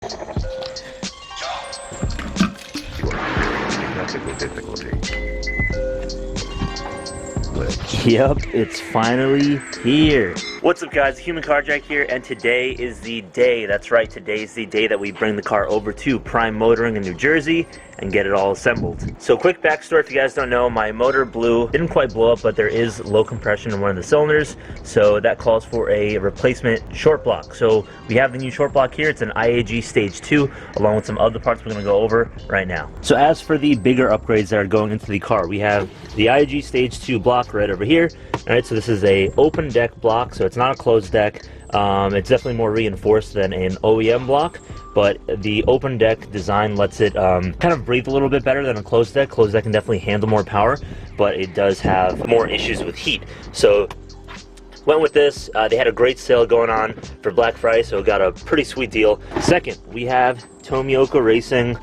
Technical difficulty. Yep, it's finally here. What's up guys, Human Car Jack here, and today is the day, that's right, today's the day that we bring the car over to Prime Motoring in New Jersey and get it all assembled. So quick backstory, if you guys don't know, my motor didn't quite blow up, but there is low compression in one of the cylinders, so that calls for a replacement short block. So we have the new short block here. It's an IAG Stage 2, along with some other parts we're going to go over right now. So as for the bigger upgrades that are going into the car, we have the IAG Stage 2 block right over here. Alright, so this is a open deck block, so it's not a closed deck. It's definitely more reinforced than an OEM block, but the open deck design lets it kind of breathe a little bit better than a closed deck. Closed deck can definitely handle more power, but it does have more issues with heat. So went with this. They had a great sale going on for Black Friday, so got a pretty sweet deal. Second, we have Tomioka Racing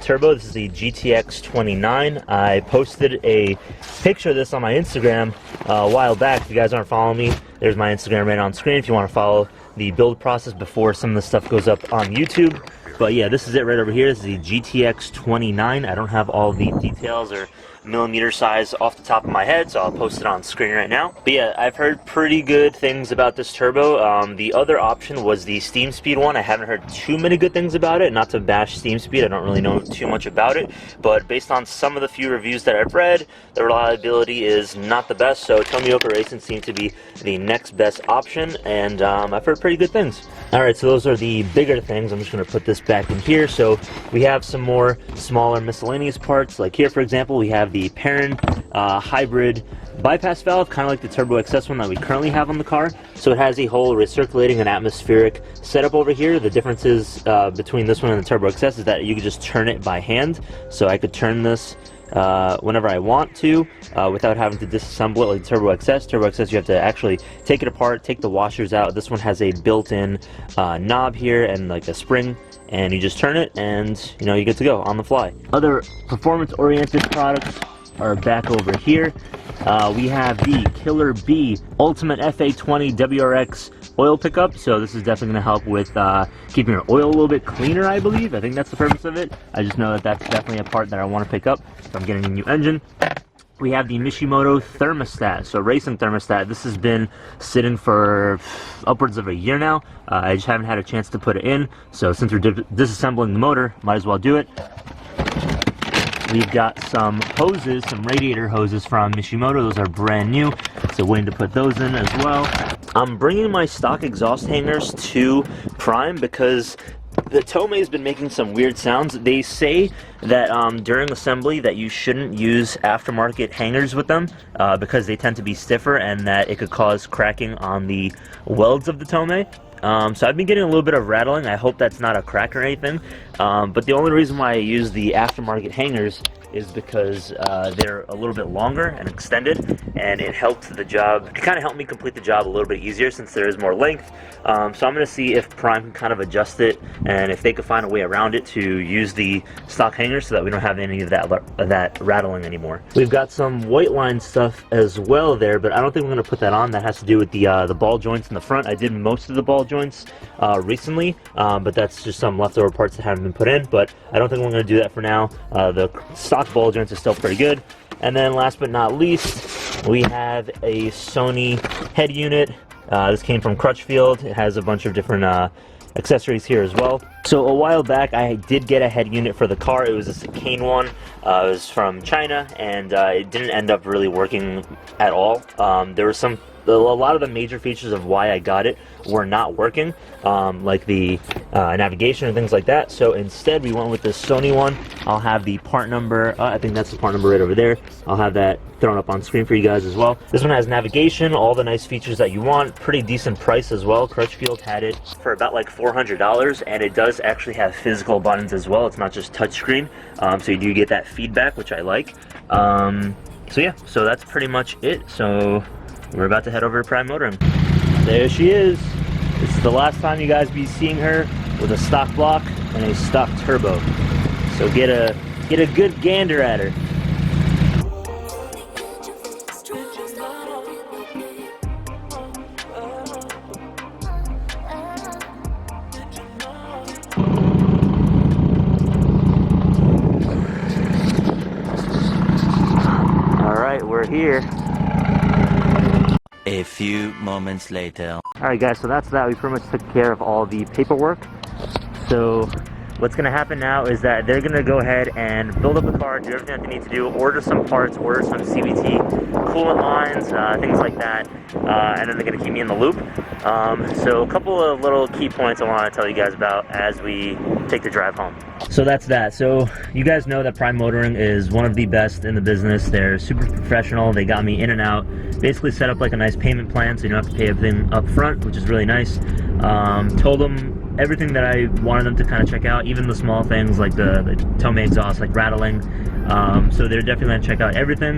Turbo. This is the GTX 29. I posted a picture of this on my Instagram a while back. If you guys aren't following me, there's my Instagram right on screen if you want to follow the build process before some of the stuff goes up on YouTube. But yeah, this is it right over here. This is the GTX 29. I don't have all the details or millimeter size off the top of my head, so I'll post it on screen right now. But yeah, I've heard pretty good things about this turbo. The other option was the Steam Speed one. I haven't heard too many good things about it. Not to bash Steam Speed, I don't really know too much about it, but based on some of the few reviews that I've read, the reliability is not the best, so Tomioka Racing seemed to be the next best option, and I've heard pretty good things. Alright, so those are the bigger things. I'm just going to put this back in here. So we have some more smaller miscellaneous parts. Like here, for example, we have the Perrin hybrid bypass valve, kind of like the TurboXS one that we currently have on the car. So it has a whole recirculating and atmospheric setup over here. The differences between this one and the TurboXS is that you can just turn it by hand. So I could turn this whenever I want to without having to disassemble it like TurboXS. TurboXS, you have to actually take it apart, take the washers out. This one has a built-in knob here and like a spring, and you just turn it and you know, you get to go on the fly. Other performance-oriented products are back over here. We have the Killer B Ultimate FA20 WRX oil pickup. So this is definitely going to help with keeping your oil a little bit cleaner, I believe. I think that's the purpose of it. I just know that that's definitely a part that I want to pick up if I'm getting a new engine. We have the Mishimoto thermostat, so racing thermostat. This has been sitting for upwards of a year now. I just haven't had a chance to put it in, so since we're disassembling the motor, might as well do it. We've got some hoses, some radiator hoses from Mishimoto. Those are brand new, so waiting to put those in as well. I'm bringing my stock exhaust hangers to Prime because the Tomei has been making some weird sounds. They say that during assembly that you shouldn't use aftermarket hangers with them because they tend to be stiffer and that it could cause cracking on the welds of the Tomei. So I've been getting a little bit of rattling. I hope that's not a crack or anything. But the only reason why I use the aftermarket hangers is because they're a little bit longer and extended, and it helped the job. It kind of helped me complete the job a little bit easier since there is more length. So I'm going to see if Prime can kind of adjust it, and if they could find a way around it to use the stock hangers so that we don't have any of that rattling anymore. We've got some Whiteline stuff as well there, but I don't think we're going to put that on. That has to do with the ball joints in the front. I did most of the ball joints recently, but that's just some leftover parts that haven't been put in, but I don't think we're going to do that for now. The stock ball joints are still pretty good. And then last but not least, we have a Sony head unit. This came from Crutchfield. It has a bunch of different accessories here as well. So a while back I did get a head unit for the car. It was a Sakane one. It was from China, and it didn't end up really working at all. There was a lot of the major features of why I got it were not working, like the navigation and things like that. So instead we went with this Sony one. I'll have the part number, I think that's the part number right over there. I'll have that thrown up on screen for you guys as well. This one has navigation, all the nice features that you want, pretty decent price as well. Crutchfield had it for about like $400, and it does actually have physical buttons as well. It's not just touchscreen, so you do get that feedback, which I like. So yeah, so that's pretty much it. So we're about to head over to Prime Motoring. There she is. This is the last time you guys be seeing her with a stock block and a stock turbo. So get a good gander at her. here. A few moments later. Alright guys, so that's that. We pretty much took care of all the paperwork. So what's going to happen now is that they're going to go ahead and build up the car, do everything that they need to do, order some parts, order some CVT coolant lines, things like that, and then they're going to keep me in the loop. So a couple of little key points I want to tell you guys about as we take the drive home. So that's that. So you guys know that Prime Motoring is one of the best in the business. They're super professional. They got me in and out, basically set up like a nice payment plan so you don't have to pay everything up front, which is really nice. Told them everything that I wanted them to kind of check out, even the small things like the Tomei exhaust, like rattling. So they're definitely going to check out everything.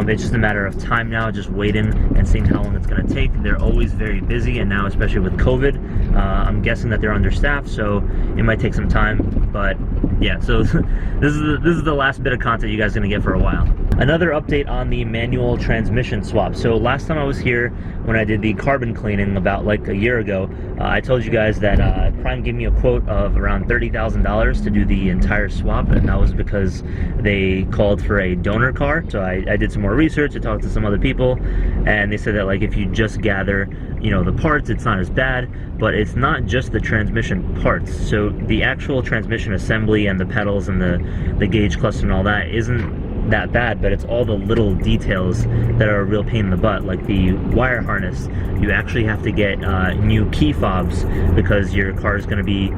It's just a matter of time now, just waiting and seeing how long it's going to take. They're always very busy, and now especially with COVID, I'm guessing that they're understaffed, so it might take some time. But yeah, so this is the last bit of content you guys are going to get for a while. Another update on the manual transmission swap. So last time I was here, when I did the carbon cleaning about like a year ago, I told you guys that Prime gave me a quote of around $30,000 to do the entire swap, and that was because they called for a donor car. So I did some more research, I talked to some other people, and they said that like if you just gather, you know, the parts, it's not as bad. But it's not just the transmission parts. So the actual transmission assembly and the pedals and the gauge cluster and all that isn't that bad, but it's all the little details that are a real pain in the butt, like the wire harness. You actually have to get new key fobs because your car is going to be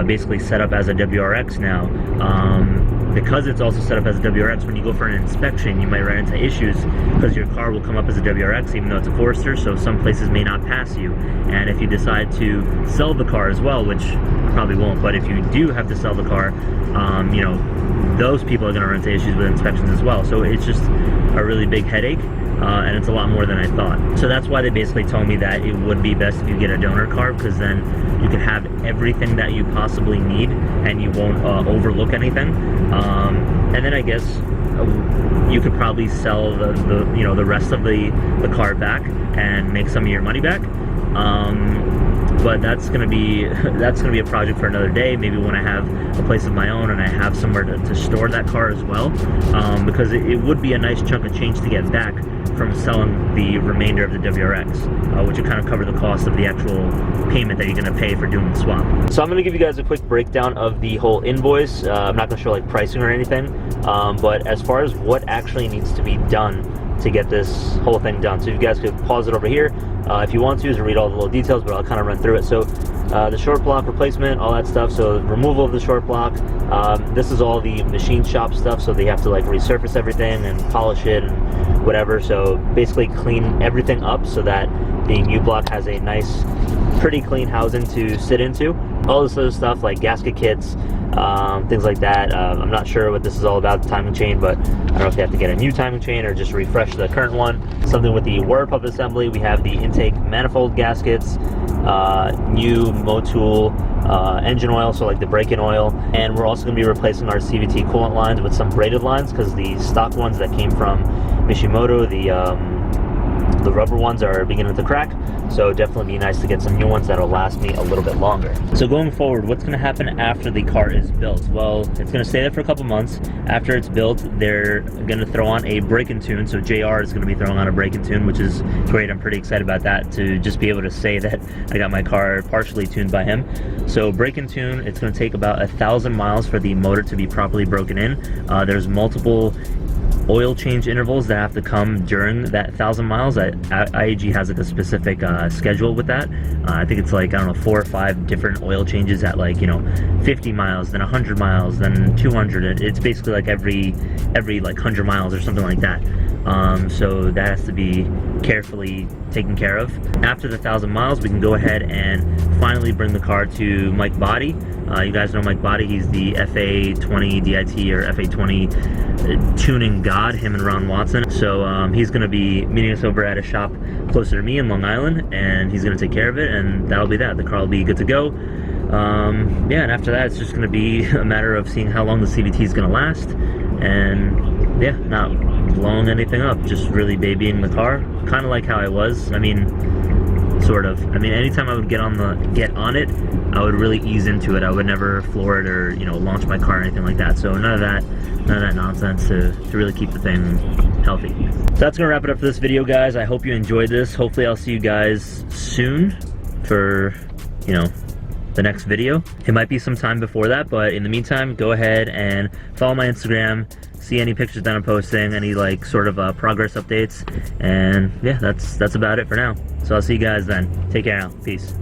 basically set up as a WRX now. Because it's also set up as a WRX, when you go for an inspection, you might run into issues because your car will come up as a WRX even though it's a Forester, so some places may not pass you. And if you decide to sell the car as well, which you probably won't, but if you do have to sell the car, you know, those people are going to run into issues with inspections as well. So it's just a really big headache, and it's a lot more than I thought. So that's why they basically told me that it would be best if you get a donor car, because then you can have everything that you possibly need and you won't overlook anything. And then I guess you could probably sell the rest of the car back and make some of your money back. But that's gonna be a project for another day. Maybe when I have a place of my own and I have somewhere to store that car as well, because it would be a nice chunk of change to get back from selling the remainder of the WRX, which would kind of cover the cost of the actual payment that you're going to pay for doing the swap. So I'm going to give you guys a quick breakdown of the whole invoice. I'm not going to show like pricing or anything, but as far as what actually needs to be done to get this whole thing done. So you guys could pause it over here if you want to read all the little details, but I'll kind of run through it. So the short block replacement, all that stuff. So removal of the short block. This is all the machine shop stuff, so they have to like resurface everything and polish it and whatever. So basically clean everything up so that the new block has a nice, pretty clean housing to sit into. All this other stuff like gasket kits, things like that. I'm not sure what this is all about, the timing chain, but I don't know if you have to get a new timing chain or just refresh the current one. Something with the water pump assembly. We have the intake manifold gaskets, new Motul engine oil, so like the break-in oil, and we're also going to be replacing our CVT coolant lines with some braided lines, because the stock ones that came from Mishimoto, the rubber ones are beginning to crack, so definitely be nice to get some new ones that'll last me a little bit longer. So going forward, what's going to happen after the car is built? Well, it's going to stay there for a couple months. After it's built, they're going to throw on a break-in tune, so JR is going to be throwing on a break-in tune, which is great. I'm pretty excited about that, to just be able to say that I got my car partially tuned by him. So break-in tune, it's going to take about 1,000 miles for the motor to be properly broken in. There's multiple oil change intervals that have to come during that 1,000 miles. IAG has like a specific schedule with that. I think it's like, I don't know, 4 or 5 different oil changes at like, you know, 50 miles, then 100 miles, then 200. It's basically like every like 100 miles or something like that. So that has to be carefully taken care of. After the 1,000 miles, we can go ahead and finally bring the car to Mike Body. You guys know Mike Body. He's the FA20 DIT or FA20 tuning god, him and Ron Watson. So he's going to be meeting us over at a shop closer to me in Long Island, and he's going to take care of it, and that'll be that. The car will be good to go. Yeah, and after that, it's just going to be a matter of seeing how long the CVT is going to last, and yeah, not blowing anything up, just really babying the car, kind of like how I was. I mean, sort of. I mean, anytime I would get on it, I would really ease into it. I would never floor it or, you know, launch my car or anything like that. So none of that nonsense to really keep the thing healthy. So that's gonna wrap it up for this video, guys. I hope you enjoyed this. Hopefully I'll see you guys soon for, you know, the next video. It might be some time before that, but in the meantime, go ahead and follow my Instagram, see any pictures that I'm posting, any like sort of progress updates, and yeah, that's about it for now. So I'll see you guys then. Take care now. Peace.